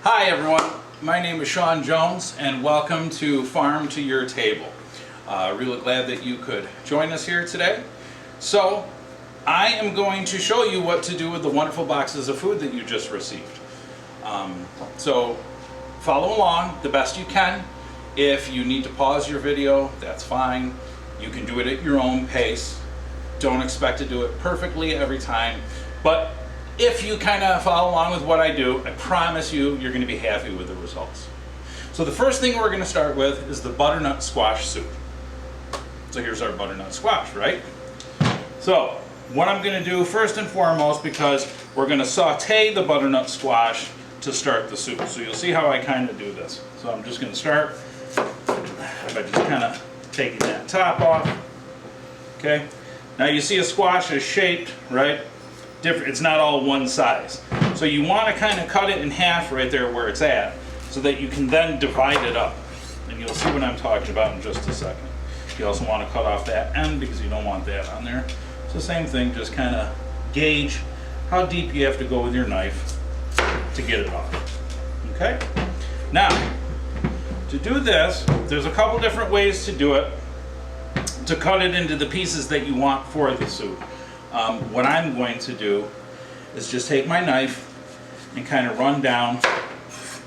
Hi everyone, my name is Sean Jones and welcome to Farm to Your Table. Really glad that you could join us here today. So I am going to show you what to do with the wonderful boxes of food that you just received. So follow along the best you can. If you need to pause your video, that's fine. You can do it at your own pace. Don't expect to do it perfectly every time, but if you kind of follow along with what I do, I promise you, you're going to be happy with the results. So the first thing we're going to start with is the butternut squash soup. So here's our butternut squash, right? So what I'm going to do first and foremost, because we're going to saute the butternut squash to start the soup. So you'll see how I kind of do this. So I'm just going to start by just kind of taking that top off. Okay. Now you see a squash is shaped, right? Different. It's not all one size. So you want to kind of cut it in half right there where it's at so that you can then divide it up. And you'll see what I'm talking about in just a second. You also want to cut off that end because you don't want that on there. So same thing, just kind of gauge how deep you have to go with your knife to get it off. Okay? Now, to do this, there's a couple different ways to do it to cut it into the pieces that you want for the soup. What I'm going to do is just take my knife and kind of run down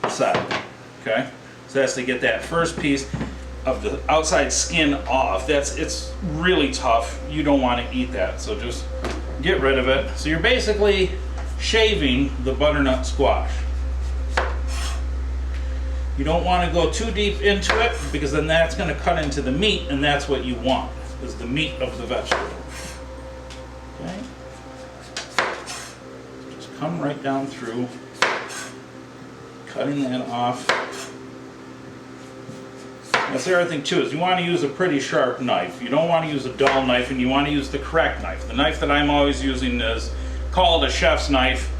the side, okay? So that's to get that first piece of the outside skin off. It's really tough. You don't want to eat that, so just get rid of it. So you're basically shaving the butternut squash. You don't want to go too deep into it because then that's going to cut into the meat, and that's what you want, is the meat of the vegetable. Okay. Just come right down through, cutting that off. That's the other thing too, is you want to use a pretty sharp knife. You don't want to use a dull knife, and you want to use the correct knife. The knife that I'm always using is called a chef's knife.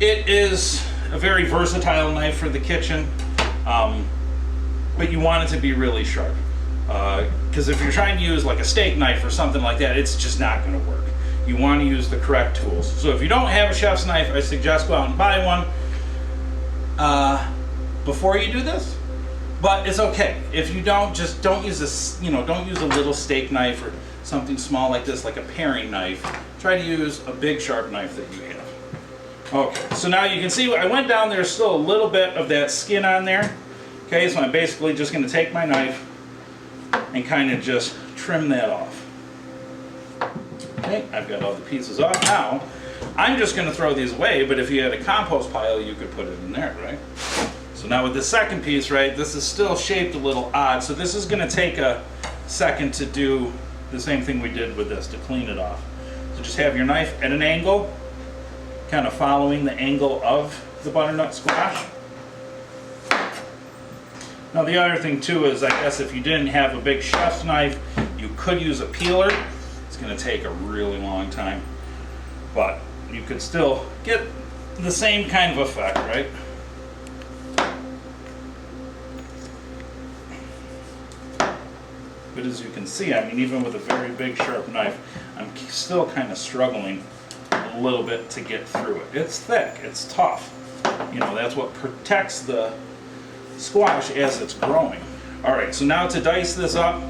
It is a very versatile knife for the kitchen, but you want it to be really sharp. Because if you're trying to use like a steak knife or something like that, it's just not going to work. You want to use the correct tools. So if you don't have a chef's knife, I suggest go out and buy one before you do this. But it's okay if you don't. Just don't use this. Don't use a little steak knife or something small like this, like a paring knife. Try to use a big sharp knife that you have. Okay. So now you can see I went down. There's still a little bit of that skin on there. Okay. So I'm basically just going to take my knife and kind of just trim that off. Okay, I've got all the pieces off. Now, I'm just going to throw these away, but if you had a compost pile, you could put it in there, right? So now with the second piece, right, this is still shaped a little odd, so this is going to take a second to do the same thing we did with this, to clean it off. So just have your knife at an angle, kind of following the angle of the butternut squash. Now the other thing too is, I guess if you didn't have a big chef's knife, you could use a peeler. It's going to take a really long time, but you could still get the same kind of effect, right? But as you can see, I mean, even with a very big sharp knife, I'm still kind of struggling a little bit to get through it. It's thick, it's tough. That's what protects the squash as it's growing. Alright, so now to dice this up,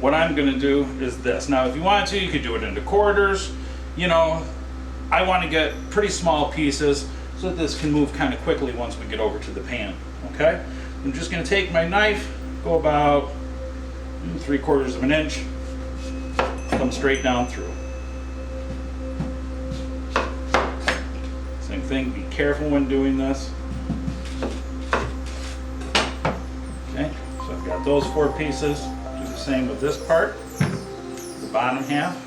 what I'm going to do is this. Now if you want to, you could do it into quarters. I want to get pretty small pieces so that this can move kind of quickly once we get over to the pan. Okay? I'm just going to take my knife, go about 3/4 of an inch, come straight down through. Same thing, be careful when doing this. Okay, so I've got those 4 pieces. Do the same with this part, the bottom half.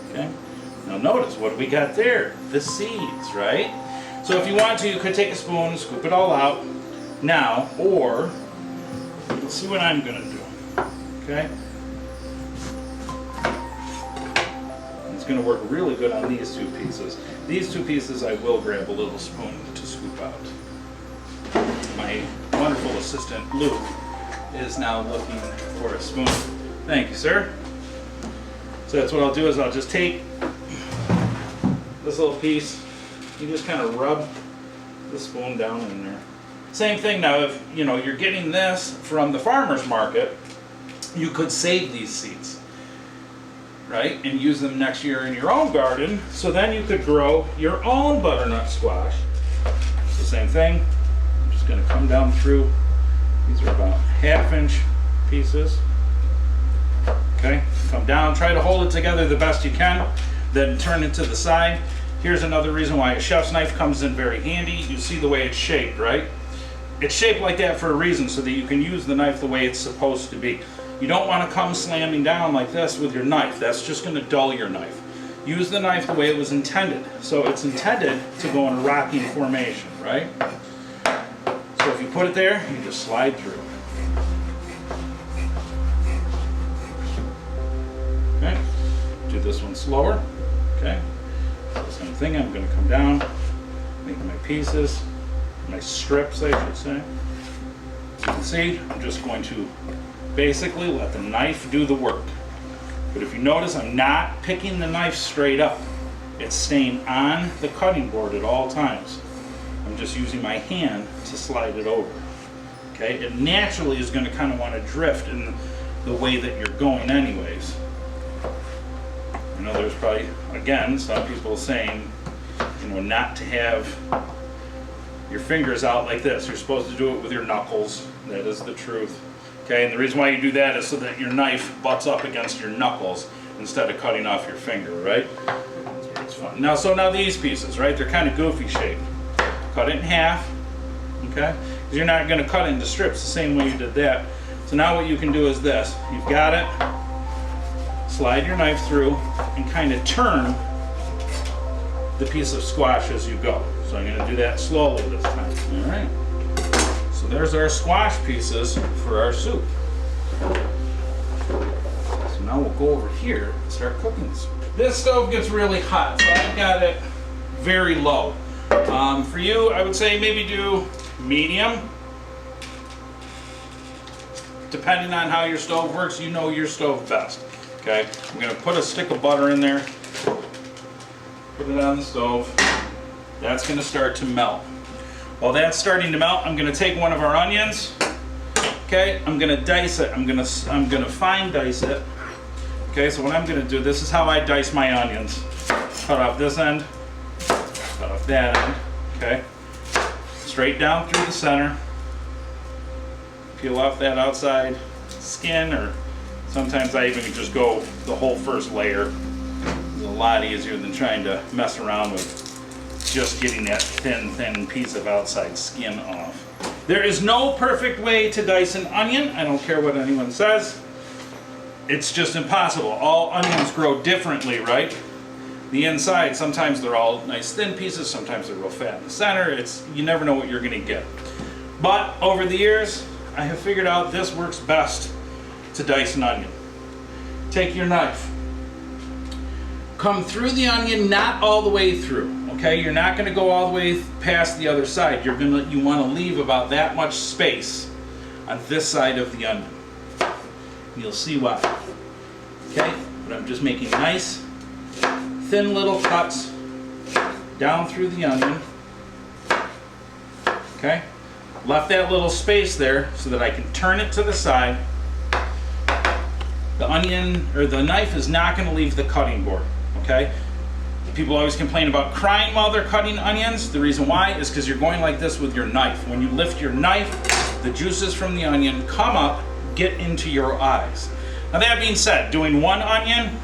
Okay, now notice what we got there, the seeds, right? So if you want to, you could take a spoon and scoop it all out now, or let's see what I'm going to do. Okay, it's going to work really good on these 2 pieces. These 2 pieces I will grab a little spoon to scoop out. My wonderful assistant Luke is now looking for a spoon. Thank you, sir. So that's what I'll do, is I'll just take this little piece you just kind of rub the spoon down in there. Same thing now, if you're getting this from the farmer's market, you could save these seeds, right? And use them next year in your own garden, so then you could grow your own butternut squash. So same thing, I'm just gonna come down through. These are about 1/2 inch pieces. Okay, come down, try to hold it together the best you can, then turn it to the side. Here's another reason why a chef's knife comes in very handy. You see the way it's shaped, right? It's shaped like that for a reason, so that you can use the knife the way it's supposed to be. You don't want to come slamming down like this with your knife. That's just going to dull your knife. Use the knife the way it was intended. So it's intended to go in a rocking formation, right? So if you put it there, you just slide through. Okay, do this one slower. Okay, so same thing, I'm going to come down, make my pieces, my strips I should say. As you can see, I'm just going to basically let the knife do the work. But if you notice, I'm not picking the knife straight up. It's staying on the cutting board at all times. I'm just using my hand to slide it over. Okay, it naturally is going to kind of want to drift in the way that you're going anyways. I know there's probably, again, some people saying, not to have your fingers out like this. You're supposed to do it with your knuckles. That is the truth. Okay, and the reason why you do that is so that your knife butts up against your knuckles instead of cutting off your finger, right? That's where it's fun. Now these pieces, right? They're kind of goofy shaped. Cut it in half, okay? Because you're not going to cut it into strips the same way you did that. So now what you can do is this. You've got it. Slide your knife through and kind of turn the piece of squash as you go. So I'm going to do that slowly this time. All right. So there's our squash pieces for our soup. So now we'll go over here and start cooking this. This stove gets really hot, so I've got it very low. For you, I would say maybe do medium. Depending on how your stove works, you know your stove best. Okay, I'm going to put a stick of butter in there, put it on the stove. That's going to start to melt. While that's starting to melt, I'm going to take one of our onions. Okay, I'm going to dice it. I'm going to fine dice it. Okay, so what I'm going to do, this is how I dice my onions. Cut off this end, cut off that end. Okay, straight down through the center. Peel off that outside skin, or sometimes I even just go the whole first layer. It's a lot easier than trying to mess around with just getting that thin piece of outside skin off. There is no perfect way to dice an onion. I don't care what anyone says. It's just impossible. All onions grow differently, right? The inside, sometimes they're all nice thin pieces, sometimes they're real fat in the center. You never know what you're gonna get. But over the years, I have figured out this works best to dice an onion. Take your knife, come through the onion, not all the way through. Okay, you're not going to go all the way past the other side. You want to leave about that much space on this side of the onion. You'll see why. Okay, but I'm just making nice, thin little cuts down through the onion. Okay, left that little space there so that I can turn it to the side. The onion, or the knife, is not going to leave the cutting board. Okay. People always complain about crying while they're cutting onions. The reason why is because you're going like this with your knife. When you lift your knife, the juices from the onion come up, get into your eyes. Now that being said, doing one onion,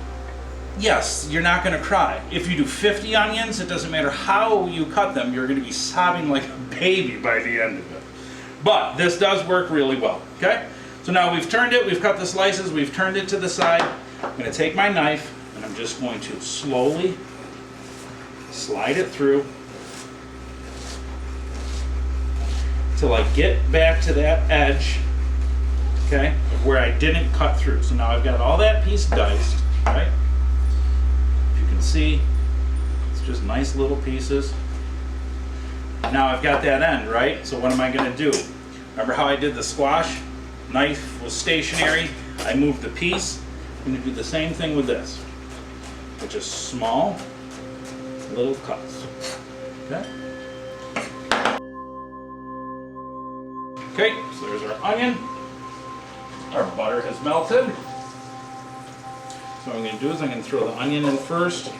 yes, you're not going to cry. If you do 50 onions, it doesn't matter how you cut them, you're going to be sobbing like a baby by the end of it. But this does work really well, okay? So now we've turned it, we've cut the slices, we've turned it to the side. I'm going to take my knife and I'm just going to slowly slide it through till I get back to that edge, okay, of where I didn't cut through. So now I've got all that piece diced, right? If you can see, it's just nice little pieces. Now I've got that end, right? So what am I going to do? Remember how I did the squash? Knife was stationary. I moved the piece. I'm going to do the same thing with this. With just small little cuts. Okay. Okay, so there's our onion. Our butter has melted. So what I'm going to do is I'm going to throw the onion in first.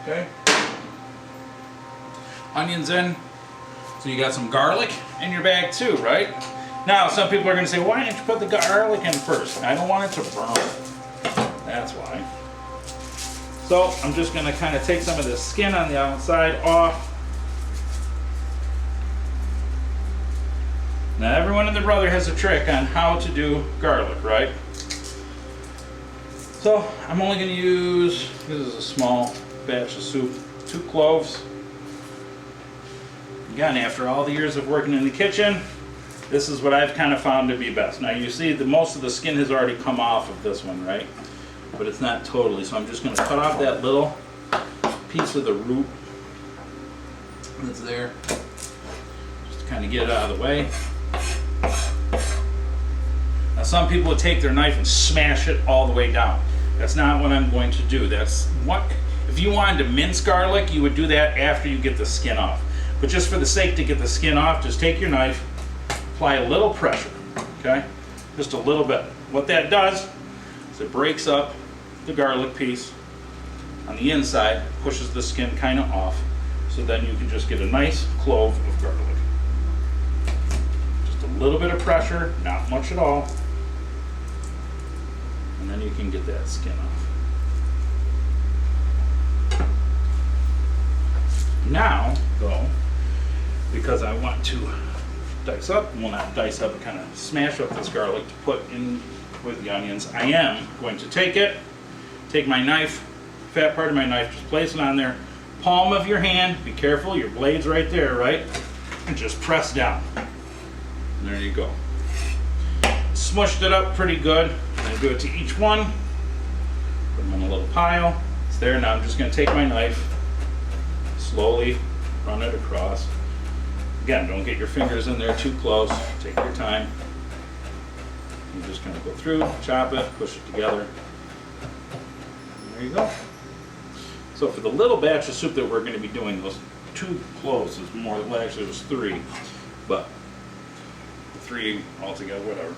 Okay. Onions in. So you got some garlic in your bag too, right? Now some people are going to say, why didn't you put the garlic in first? I don't want it to burn. That's why. So I'm just going to kind of take some of the skin on the outside off. Now everyone and their brother has a trick on how to do garlic, right? So I'm only going to use, this is a small batch of soup, 2 cloves. Again, after all the years of working in the kitchen, this is what I've kind of found to be best. Now you see that most of the skin has already come off of this one, right? But it's not totally, so I'm just going to cut off that little piece of the root that's there, just to kind of get it out of the way. Now some people would take their knife and smash it all the way down. That's not what I'm going to do. That's what, if you wanted to mince garlic, you would do that after you get the skin off. But just for the sake to get the skin off, just take your knife, apply a little pressure, okay? Just a little bit. What that does is it breaks up the garlic piece on the inside, pushes the skin kind of off, so then you can just get a nice clove of garlic. Just a little bit of pressure, not much at all, and then you can get that skin off. Now, though, because I want to dice up, well not dice up, but kind of smash up this garlic to put in with the onions, I am going to take my knife, fat part of my knife, just place it on there, palm of your hand, be careful, your blade's right there, right? And just press down. And there you go. Smushed it up pretty good. I'm going to do it to each one. Put them in a little pile. It's there. Now I'm just going to take my knife, slowly run it across. Again, don't get your fingers in there too close. Take your time. You're just going to go through, chop it, push it together. There you go. So for the little batch of soup that we're going to be doing, those 2 cloves is more, well actually it was 3, but 3 altogether, whatever.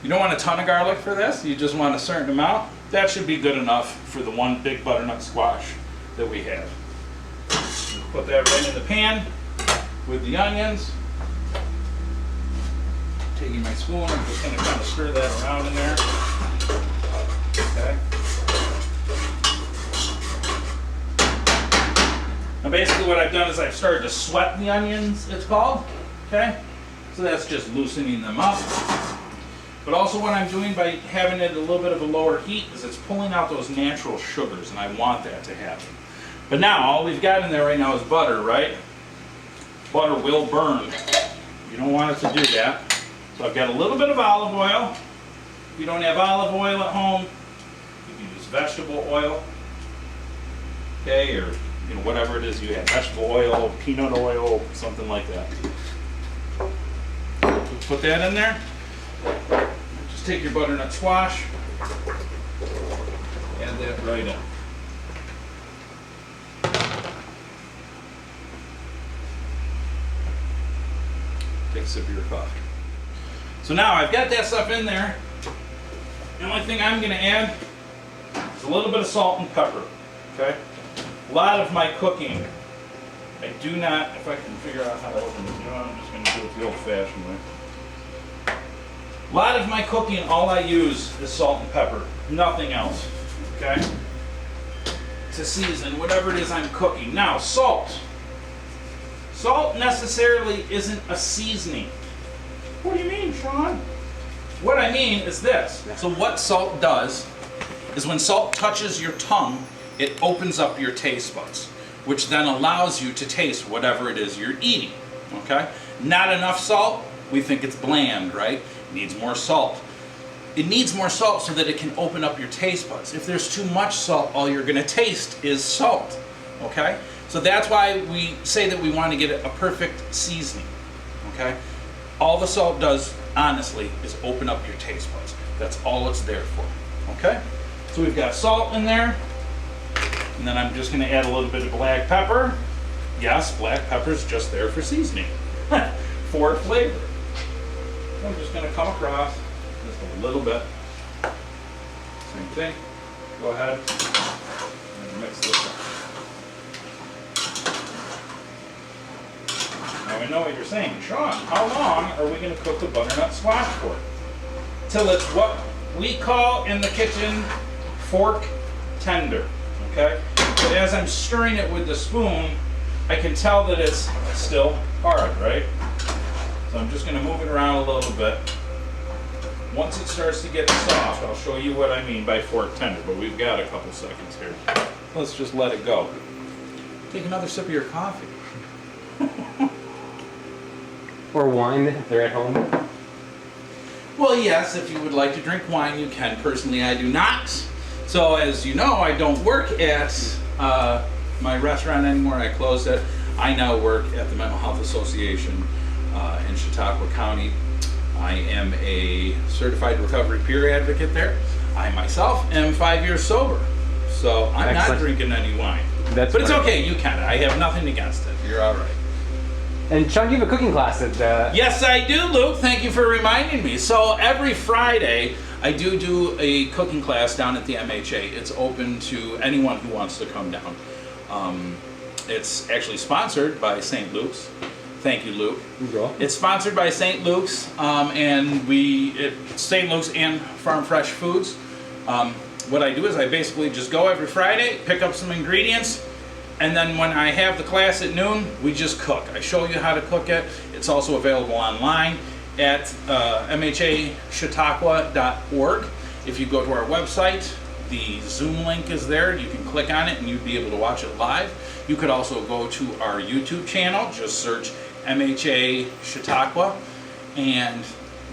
You don't want a ton of garlic for this, you just want a certain amount. That should be good enough for the one big butternut squash that we have. Put that right in the pan with the onions. Taking my spoon, I'm just going to kind of stir that around in there. Okay. Now basically what I've done is I've started to sweat the onions, it's called. Okay? So that's just loosening them up. But also what I'm doing by having it a little bit of a lower heat is it's pulling out those natural sugars, and I want that to happen. But now all we've got in there right now is butter, right? Butter will burn. You don't want it to do that. So I've got a little bit of olive oil. If you don't have olive oil at home, you can use vegetable oil. Okay, or whatever it is you have, vegetable oil, peanut oil, something like that. Put that in there. Just take your butternut squash, add that right in. Take a sip of your coffee. So now I've got that stuff in there. The only thing I'm going to add is a little bit of salt and pepper. Okay? A lot of my cooking, I do not, if I can figure out how to open this, I'm just going to do it the old-fashioned way. A lot of my cooking, all I use is salt and pepper, nothing else. Okay? To season whatever it is I'm cooking. Now, salt. Salt necessarily isn't a seasoning. What do you mean, Sean? What I mean is this. So what salt does is when salt touches your tongue, it opens up your taste buds, which then allows you to taste whatever it is you're eating. Okay? Not enough salt, we think it's bland, right? It needs more salt. It needs more salt so that it can open up your taste buds. If there's too much salt, all you're going to taste is salt. Okay? So that's why we say that we want to get a perfect seasoning. Okay? All the salt does, honestly, is open up your taste buds. That's all it's there for. Okay? So we've got salt in there. And then I'm just going to add a little bit of black pepper. Yes, black pepper's just there for seasoning, for flavor. I'm just going to come across just a little bit. Same thing. Go ahead and mix this up. Now I know what you're saying, Sean, how long are we going to cook the butternut squash for? Till it's what we call in the kitchen fork tender, okay? But as I'm stirring it with the spoon, I can tell that it's still hard, right? So I'm just going to move it around a little bit. Once it starts to get soft, I'll show you what I mean by fork tender, but we've got a couple seconds here. Let's just let it go. Take another sip of your coffee. Or wine if they're at home. Well, yes, if you would like to drink wine, you can. Personally, I do not. So, as you know, I don't work at my restaurant anymore. I closed it. I now work at the Mental Health Association in Chautauqua County. I am a certified recovery peer advocate there. I myself am 5 years sober. So, I'm not drinking any wine. But it's okay, you can. I have nothing against it. You're all right. And Sean, you have a cooking class at Yes, I do, Luke. Thank you for reminding me. So every Friday, I do a cooking class down at the MHA. It's open to anyone who wants to come down. It's actually sponsored by St. Luke's. Thank you, Luke. It's sponsored by St. Luke's, and St. Luke's and Farm Fresh Foods. What I do is I basically just go every Friday, pick up some ingredients, and then when I have the class at noon, we just cook. I show you how to cook it. It's also available online at mhachautauqua.org. If you go to our website, the Zoom link is there. You can click on it and you'd be able to watch it live. You could also go to our YouTube channel. Just search MHA Chautauqua, and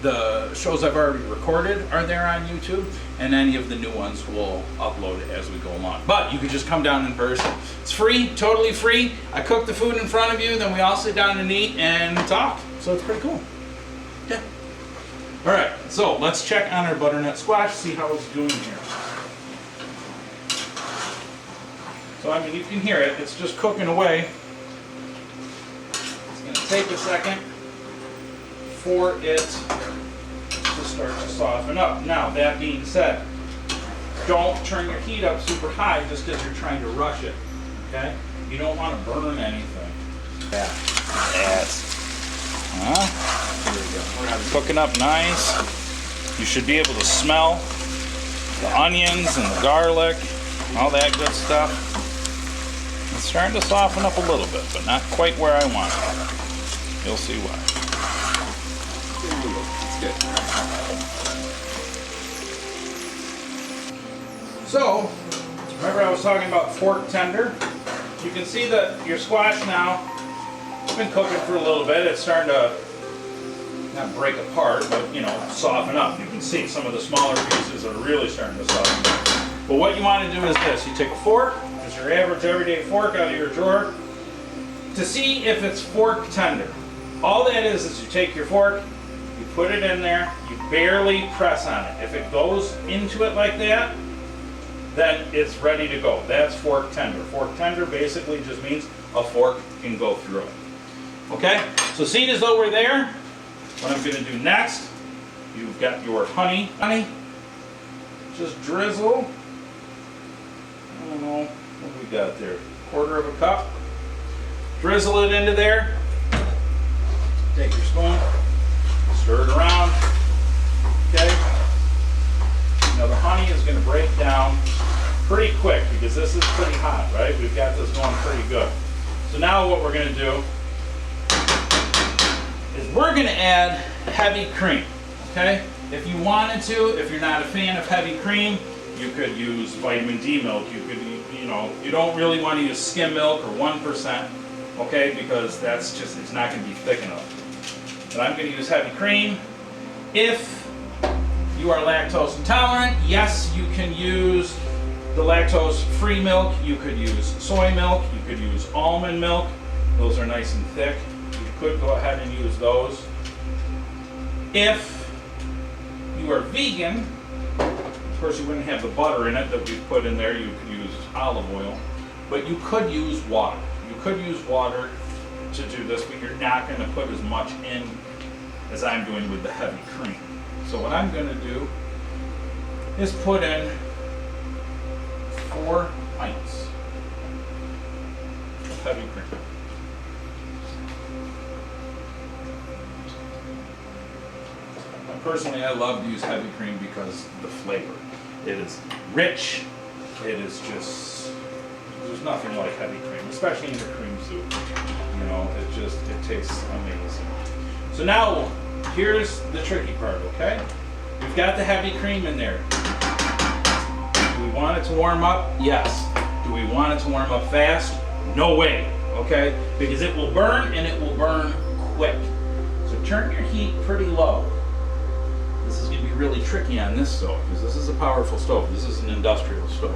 the shows I've already recorded are there on YouTube, and any of the new ones will upload as we go along. But you could just come down in person. It's free, totally free. I cook the food in front of you, then we all sit down and eat and talk. So it's pretty cool. Yeah. All right, so let's check on our butternut squash, see how it's doing here. So I mean, you can hear it, it's just cooking away. It's gonna take a second for it to start to soften up. Now, that being said, don't turn your heat up super high just because you're trying to rush it, okay? You don't want to burn anything. Yeah, that's, here we go. We're gonna be cooking up nice. You should be able to smell the onions and the garlic, all that good stuff. It's starting to soften up a little bit, but not quite where I want it. You'll see why. It's good. So, remember I was talking about fork tender? You can see that your squash now, it's been cooking for a little bit. It's starting to, not break apart, but, you know, soften up. You can see some of the smaller pieces are really starting to soften up. But what you want to do is this. You take a fork, just your average everyday fork out of your drawer, to see if it's fork tender. All that is you take your fork, you put it in there, you barely press on it. If it goes into it like that, then it's ready to go. That's fork tender. Fork tender basically just means a fork can go through it. Okay? So seeing as though we're there, what I'm going to do next, you've got your honey. Honey, just drizzle, I don't know what we got there, 1/4 of a cup. Drizzle it into there. Take your spoon, stir it around. Okay? Now the honey is going to break down pretty quick because this is pretty hot, right? We've got this going pretty good. So now what we're going to do is we're going to add heavy cream, okay? If you wanted to, if you're not a fan of heavy cream, you could use vitamin D milk. You could, you know, you don't really want to use skim milk or 1%, okay? Because that's just, it's not going to be thick enough. But I'm going to use heavy cream. If you are lactose intolerant, yes, you can use the lactose-free milk. You could use soy milk. You could use almond milk. Those are nice and thick. You could go ahead and use those. If you are vegan, of course you wouldn't have the butter in it that we put in there. You could use olive oil. but you could use water. You could use water to do this, but you're not going to put as much in as I'm doing with the heavy cream. So what I'm going to do is put in 4 pints of heavy cream. Personally, I love to use heavy cream because the flavor. It is rich. It is just, there's nothing like heavy cream, especially in your cream soup. You know, it tastes amazing. So now, here's the tricky part, okay? We've got the heavy cream in there. Do we want it to warm up? Yes. Do we want it to warm up fast? No way, okay? Because it will burn, and it will burn quick. So turn your heat pretty low. This is going to be really tricky on this stove because this is a powerful stove. This is an industrial stove,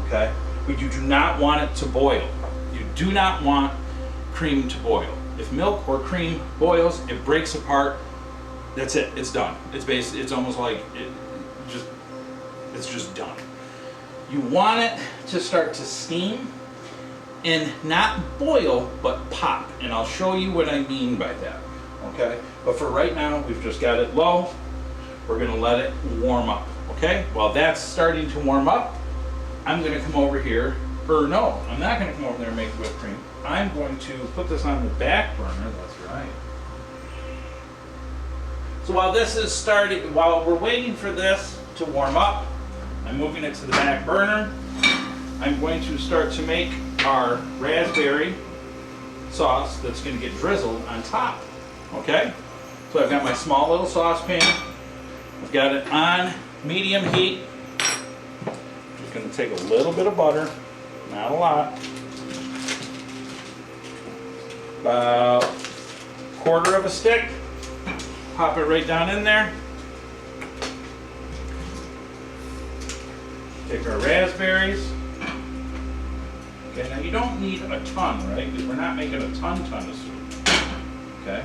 okay? But you do not want it to boil. You do not want cream to boil. If milk or cream boils, it breaks apart. That's it. It's done. It's almost like it's just done. You want it to start to steam and not boil, but pop. And I'll show you what I mean by that, okay? But for right now, we've just got it low. We're going to let it warm up, okay? While that's starting to warm up, I'm going to come over here, or no, I'm not going to come over there and make whipped cream. I'm going to put this on the back burner, that's right. So while this is starting, while we're waiting for this to warm up, I'm moving it to the back burner. I'm going to start to make our raspberry sauce that's going to get drizzled on top, okay? So I've got my small little saucepan. I've got it on medium heat. Just going to take a little bit of butter, not a lot. About 1/4 of a stick. Pop it right down in there. Take our raspberries. Okay, now you don't need a ton, right? Because we're not making a ton of soup. Okay?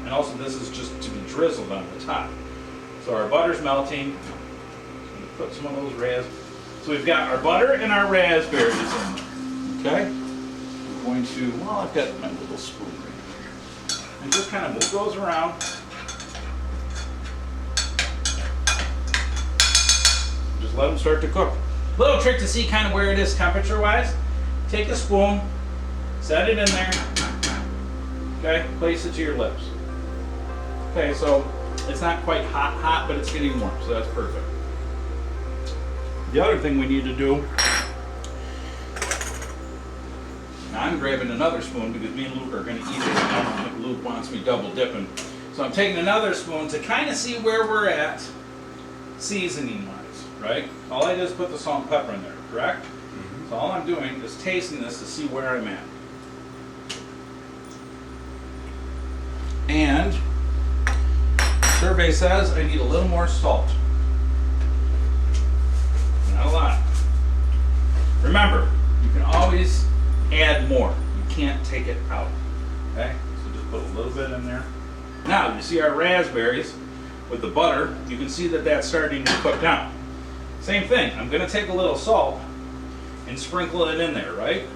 And also this is just to be drizzled on the top. So our butter's melting. So I'm going to put some of those raspberries. So we've got our butter and our raspberries in there. Okay? I'm going to, well, I've got my little spoon right here. And just kind of move those around. Just let them start to cook. Little trick to see kind of where it is temperature-wise. Take a spoon, set it in there. Okay? Place it to your lips. Okay, so it's not quite hot, but it's getting warm, so that's perfect. The other thing we need to do, now I'm grabbing another spoon because me and Luke are going to eat it. I don't think Luke wants me double dipping. So I'm taking another spoon to kind of see where we're at seasoning-wise, right? All I did is put the salt and pepper in there, correct? Mm-hmm. So all I'm doing is tasting this to see where I'm at. And survey says I need a little more salt. Not a lot. Remember, you can always add more. You can't take it out. Okay? So just put a little bit in there. Now, you see our raspberries with the butter. You can see that that's starting to cook down. Same thing. I'm going to take a little salt and sprinkle it in there, right?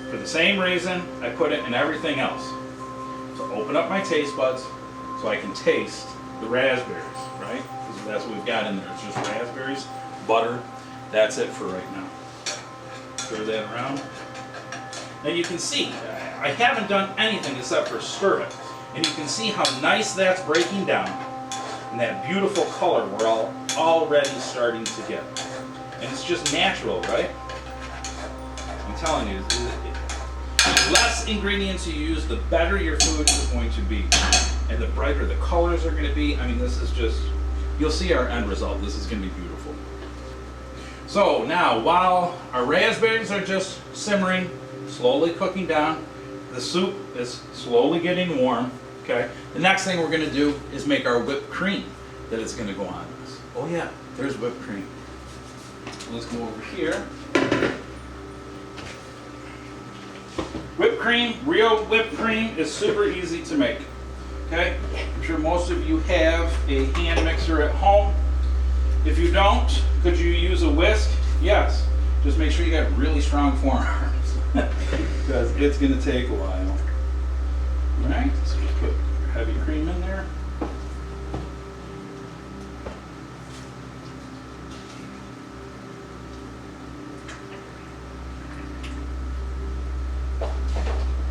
For the same reason I put it in everything else. So open up my taste buds so I can taste the raspberries, right? Because that's what we've got in there. It's just raspberries, butter. That's it for right now. Stir that around. Now you can see, I haven't done anything except for stir it. And you can see how nice that's breaking down. And that beautiful color we're already starting to get. And it's just natural, right? I'm telling you, the less ingredients you use, the better your food is going to be. And the brighter the colors are going to be. I mean, this is just, you'll see our end result. This is going to be beautiful. So now, while our raspberries are just simmering, slowly cooking down, the soup is slowly getting warm. Okay. The next thing we're going to do is make our whipped cream that is going to go on this. Oh yeah, there's whipped cream. Let's go over here. Whipped cream, real whipped cream, is super easy to make. Okay? I'm sure most of you have a hand mixer at home. If you don't, could you use a whisk Yes. Just make sure you got really strong forearms because it's going to take a while. All right, so just put your heavy cream in there.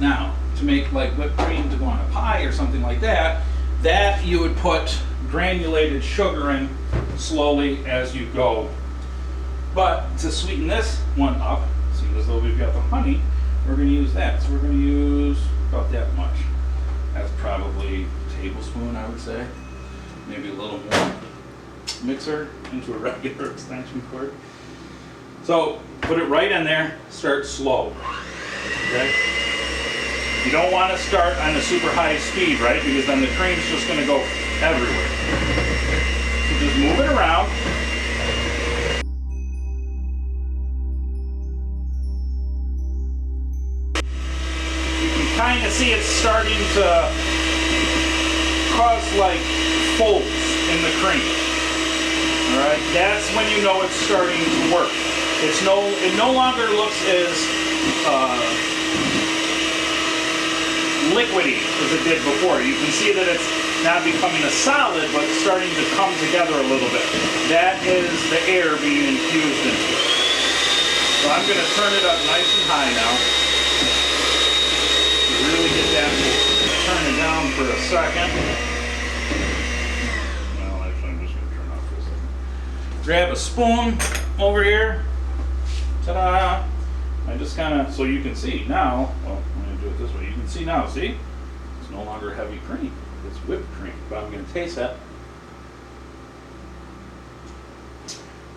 Now, to make like whipped cream to go on a pie or something like that, that you would put granulated sugar in slowly as you go. But to sweeten this one up, seeing as though we've got the honey, we're going to use that. So we're going to use about that much. That's probably a tablespoon, I would say. Maybe a little more. Mixer into a regular extension cord. So put it right in there, start slow. Okay? You don't want to start on a super high speed, right? Because then the cream's just going to go everywhere. So just move it around. You can kind of see it's starting to cause like folds in the cream. All right, that's when you know it's starting to work. It no longer looks as liquidy as it did before. You can see that it's now becoming a solid, but it's starting to come together a little bit. That is the air being infused into it. So I'm going to turn it up nice and high now. To really get that, turn it down for a second. Well, actually, I'm just going to turn off for a second. Grab a spoon over here. Ta-da! I just kind of, so you can see now, well, I'm going to do it this way. You can see now, see? It's no longer heavy cream. It's whipped cream. But I'm going to taste that.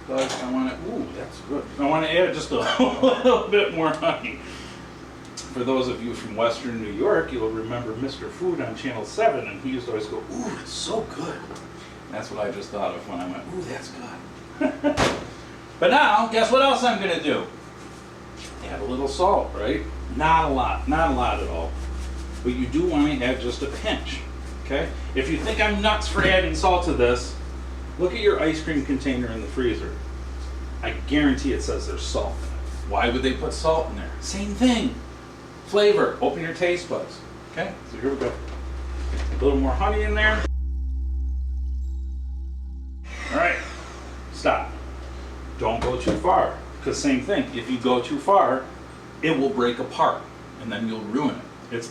But I want to, ooh, that's good. I want to add just a little bit more honey. For those of you from Western New York, you'll remember Mr. Food on Channel 7, and he used to always go, ooh, it's so good. And that's what I just thought of when I went, ooh, that's good. But now, guess what else I'm going to do? Add a little salt, right? Not a lot at all. But you do want to add just a pinch, okay? If you think I'm nuts for adding salt to this, look at your ice cream container in the freezer. I guarantee it says there's salt in it. Why would they put salt in there? Same thing. Flavor. Open your taste buds. Okay, so here we go. A little more honey in there. All right, stop. Don't go too far, because same thing. If you go too far, it will break apart, and then you'll ruin it.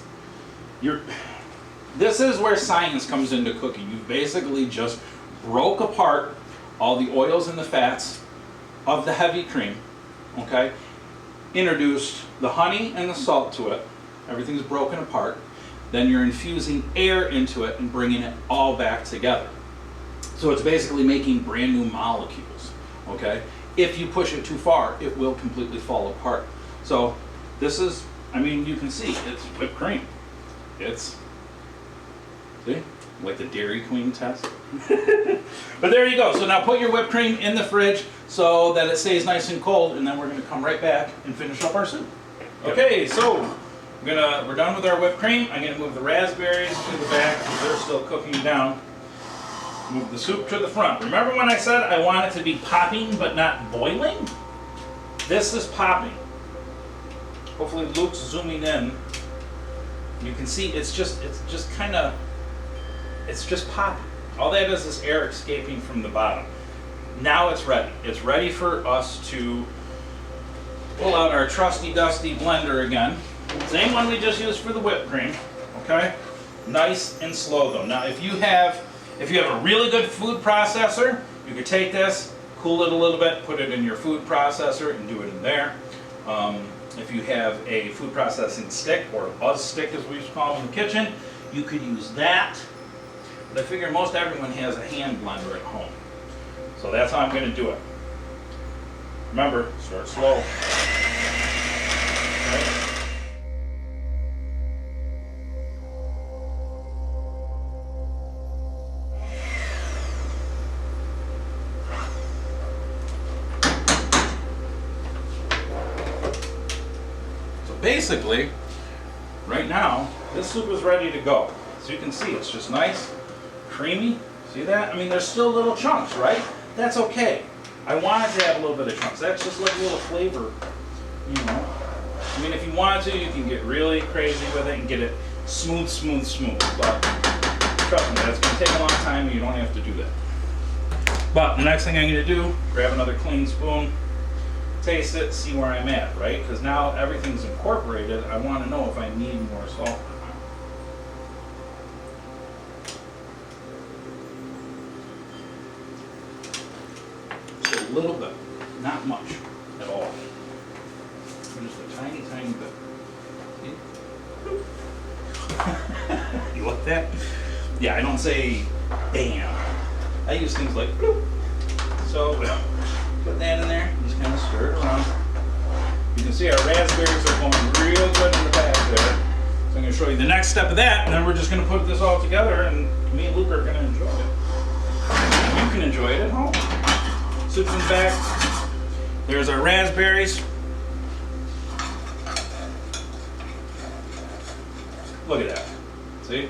This is where science comes into cooking. You basically just broke apart all the oils and the fats of the heavy cream, okay? Introduced the honey and the salt to it. Everything's broken apart. Then you're infusing air into it and bringing it all back together. So it's basically making brand new molecules, okay? If you push it too far, it will completely fall apart. So this is, I mean, you can see it's whipped cream. It's, see, like the Dairy Queen test. But there you go. So now put your whipped cream in the fridge so that it stays nice and cold, and then we're going to come right back and finish up our soup. Okay, so we're done with our whipped cream. I'm going to move the raspberries to the back because they're still cooking down. Move the soup to the front. Remember when I said I want it to be popping but not boiling? This is popping. Hopefully Luke's zooming in. You can see it's just popping. All that is air escaping from the bottom. Now it's ready. It's ready for us to pull out our trusty dusty blender again. Same one we just used for the whipped cream. Okay? Nice and slow though. Now if you have a really good food processor, you could take this, cool it a little bit, put it in your food processor and do it in there. If you have a food processing stick, or a buzz stick as we used to call them in the kitchen, you could use that. But I figure most everyone has a hand blender at home. So that's how I'm going to do it. Remember, start slow. Okay. Basically, right now, this soup is ready to go. So you can see it's just nice, creamy. See that? I mean, there's still little chunks, right? That's okay. I want it to have a little bit of chunks. That's just like a little flavor, you know. I mean, if you wanted to, you can get really crazy with it and get it smooth, smooth, smooth. But trust me, that's going to take a long time and you don't have to do that. But the next thing I'm going to do, grab another clean spoon, taste it, see where I'm at, right? Because now everything's incorporated. I want to know if I need more salt or not. Just a little bit, not much at all. Just a tiny, tiny bit. See? You like that? Yeah, I don't say bam. I use things like bloop. So put that in there, just kind of stir it around. You can see our raspberries are going real good in the back there. So I'm going to show you the next step of that, and then we're just going to put this all together, and me and Luke are going to enjoy it. You can enjoy it at home. Soup's in the back. There's our raspberries. Look at that. See?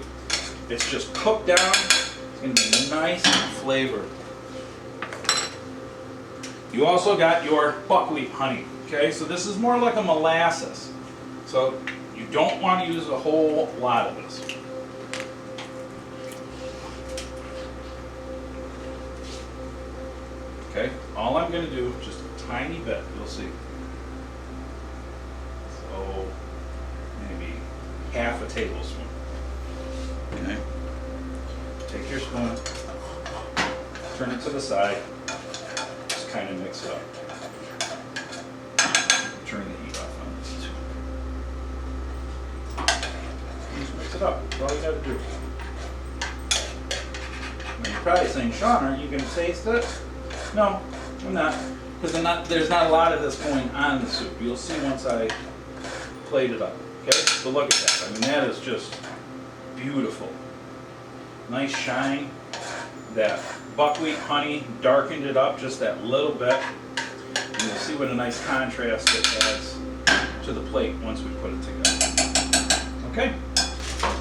It's just cooked down. It's going to be nice flavor. You also got your buckwheat honey. Okay, so this is more like a molasses. So you don't want to use a whole lot of this. Okay, all I'm going to do is just a tiny bit, you'll see. So maybe half a tablespoon. Okay, take your spoon, turn it to the side, just kind of mix it up. Turn the heat off on this too. Just mix it up, that's all you gotta do. Now you're probably saying, Sean, aren't you going to taste it? No, I'm not, because there's not a lot of this going on in the soup. You'll see once I plate it up. Okay, so look at that. I mean, that is just beautiful. Nice shine. That buckwheat honey darkened it up just that little bit. And you'll see what a nice contrast it adds to the plate once we put it together. Okay,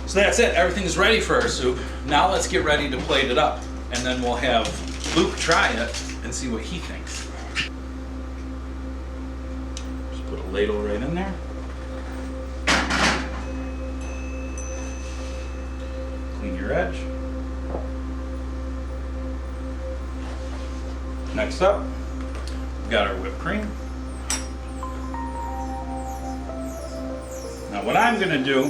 so that's it. Everything is ready for our soup. Now let's get ready to plate it up. And then we'll have Luke try it and see what he thinks. Just put a ladle right in there. Clean your edge. Next up, we've got our whipped cream. Now what I'm going to do,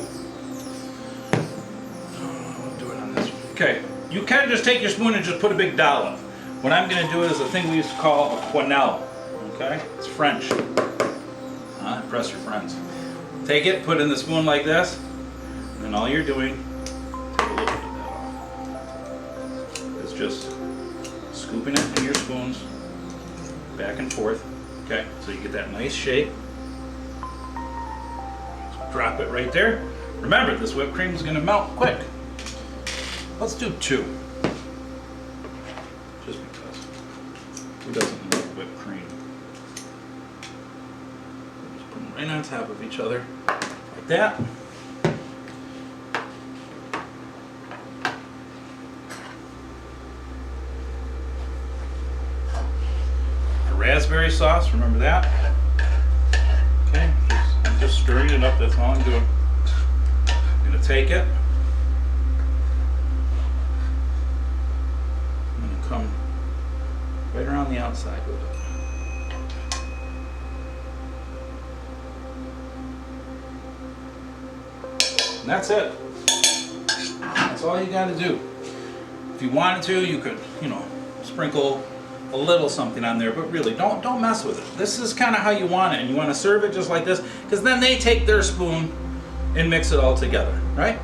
I'll do it on this one. Okay, you can just take your spoon and just put a big dollop. What I'm going to do is a thing we used to call a quenelle. Okay, it's French. Impress your friends. Take it, put it in the spoon like this, and all you're doing, take a little bit of that off. It's just scooping it in your spoons, back and forth. Okay, so you get that nice shape. Drop it right there. Remember, this whipped cream is going to melt quick. Let's do 2. Just because. Who doesn't like whipped cream? Just put them right on top of each other, like that. Raspberry sauce, remember that? Okay, I'm just stirring it up, that's all I'm doing. I'm going to take it. I'm going to come right around the outside with it. And that's it. That's all you got to do. If you wanted to, you could, sprinkle a little something on there, but really don't mess with it. This is kind of how you want it, and you want to serve it just like this, because then they take their spoon and mix it all together, right?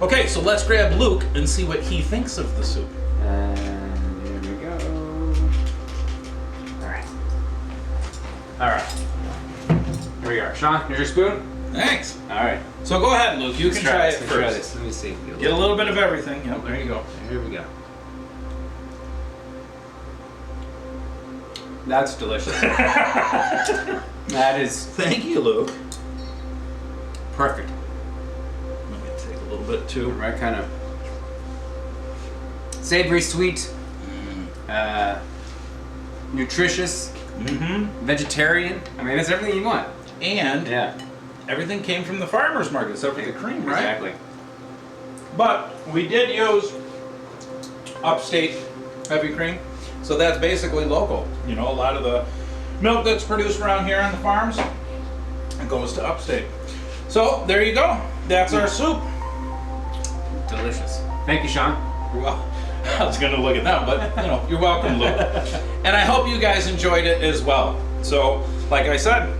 Okay, so let's grab Luke and see what he thinks of the soup. And here we go. All right. Here we are. Sean, here's your spoon. Thanks. All right. So go ahead, Luke. You can try it Let's first. try this. Let me see. Get a little bit of everything. Yep, there you go. Here we go. That's delicious. That is Thank you, Luke. perfect. I'm going to take a little bit too. Right, kind of nutritious, Mm-hmm. vegetarian. I mean, it's everything you want. And Yeah. everything came from the farmer's market, except for the cream, right? Exactly. But we did use upstate heavy cream, so that's basically local. You know, a lot of the milk that's produced around here on the farms, it goes to upstate. So there you go. That's our soup. Delicious. Thank you, Sean. Well, I was gonna look at that, but you know, you're welcome, Luke. And I hope you guys enjoyed it as well. So, like I said,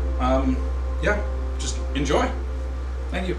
yeah, just enjoy. Thank you.